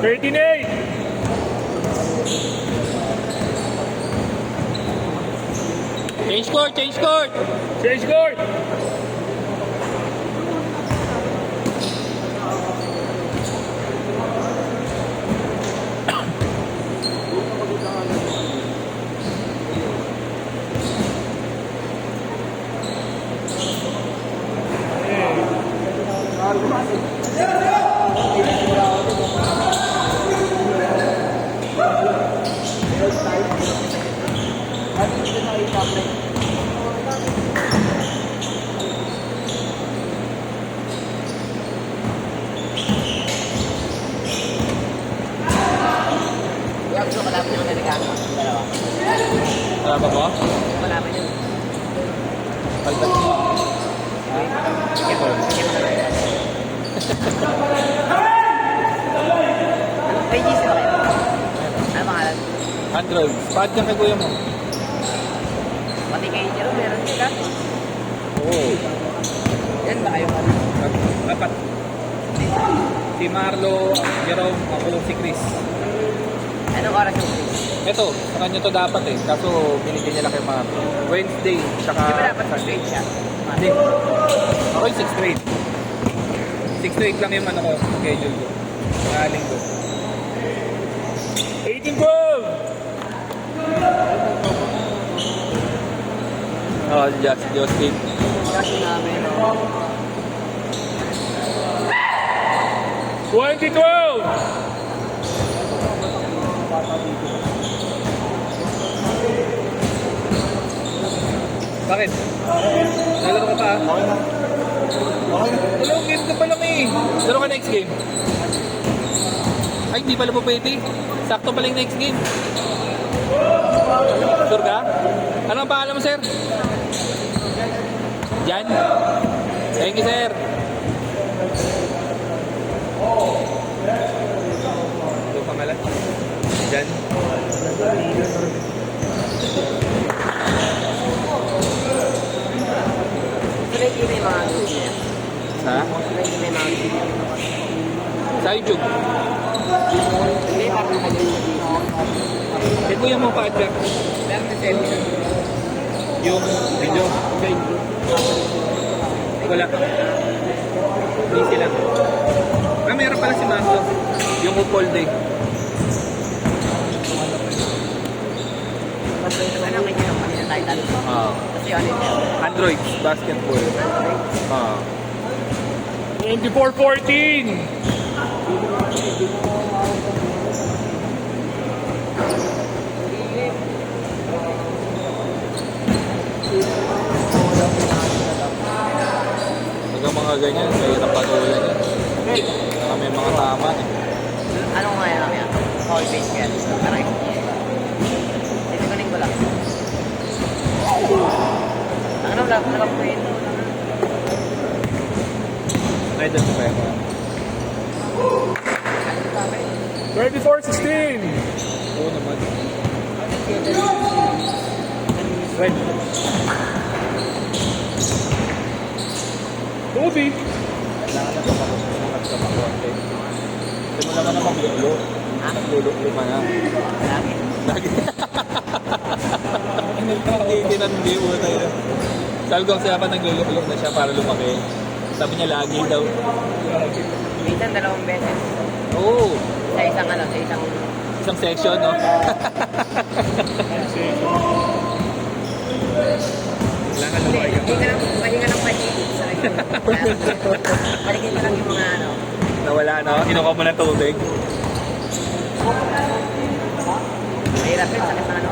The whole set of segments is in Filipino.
$13.8. Change court, change court. Change court. Kaya gusto ko malaman yung Amerikano. Dalawa. Wala ba mo? Malaman yun. Pagdag mo. May GC ba kayo? Ano pangalan? Android. Pad ka kay kuya mo. Pati kay Jero, meron siya ka? Oo. Yan ba kayo? Apat. Si Marlo, Jerome, ako si Chris. Anong oras yung quiz? Ito, sa kanya to dapat eh. Kaso binigyan niya lang kay Marlo. Wednesday, tsaka... Di ba dapat sa straight siya? Hindi. Ako yung 6 to 8. 6 to 8 lang yung ano ko, schedule ko. Mga linggo. 18-12. Oh, si Justin. Kasi namin, no? 20-12. Bakit? Nalaro ka pa? Dalawang game ka pa lang eh. Laro ka next game. Ay, hindi pala po pwede. Sakto pala yung next game. Sure ka? Ano ang pangalan mo, sir? Jan? Thank you, sir. Ito pangalan? Jan? Tuloy din yung mga video niya. Sa? Tuloy din yung mga video. Sa YouTube. Hindi, parang nakagay sa video. Kaya kuya mo pa, Adler. Meron na seminar. Yung video. Wala. Busy lang. Ah, meron pala si Manto. Yung Upol Day. Ano kanya yung kanina title? Ah. Kasi ano yun? Android basketball. Ah. 24-14. Hanggang mga ganyan, mahirap patulan yan. Kami mga tama eh. Anong nga yan namin? Call base yan. Taray. Sisigunin ko lang. Ano lang po yun? Ay, doon pa yan. 24-16. Oo naman. Red. Kobe. Kailangan na tapos sa konti. Simula ka na maglulo. Ha? Maglulo ka na. Lagi. Lagi. Tinandi mo tayo. Sabi ko siya pa naglulok-lok na siya para lumaki. Sabi niya lagi daw. Minsan 2 beses. Oo. Sa isang ano, sa isang... Isang session, no? Kailangan Hindi, lumaki. pahinga ng pahinga sa akin. Paligid ko lang yung mga ano. Nawala, no? Inuka mo ng tubig. Mahirap yun, sakit na ano.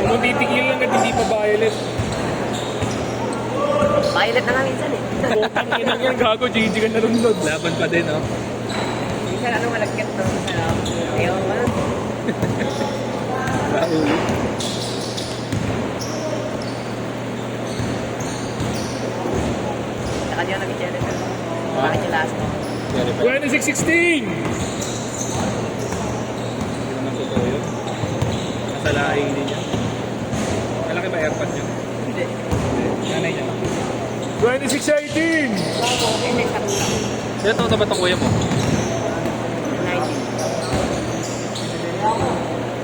Kung titigil lang at hindi pa violet. Violet na nga minsan eh. Botang inang yan, gago, GG ka narunod. Laban pa din, no? Minsan ano, malagkit to. Ano, ayaw mo ano. Naulo. Saka di ako nag-Jennifer. Bakit yung last mo? Very bad. 26-16. Hindi naman totoo yun. Nasa lahi din niya. Malaki ba airpod niya? Hindi. 26-18. Hindi, sakto lang. Ilan taon na ba itong kuya mo? 19.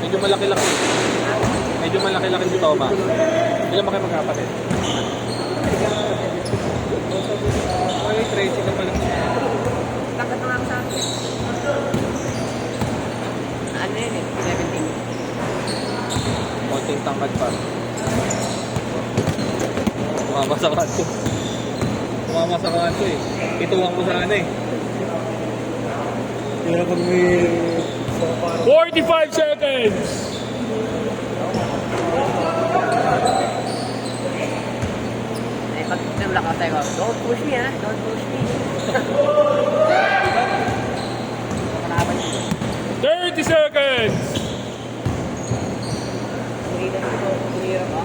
Medyo malaki-laki. Medyo malaki-laki si Toma. Ilan ba kayo magkapatid? Okay, Tracy ka pala. Bakit nga sa akin? Ano yun eh? 17. Konting tangkad pa. Tumama sa kanto. Tumama sa kanto eh. Ituwang ko sana eh. 45 seconds. Eh, pag tinulak ako sa'yo, don't push me ha, don't push me. Nakalaban dito. 30 seconds. Ulitan ko, umihirap ha.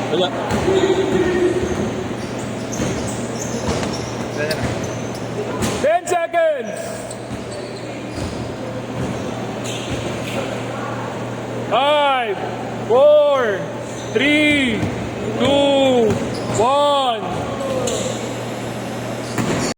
Wala. Wala na. 10 seconds. 5, 4, 3,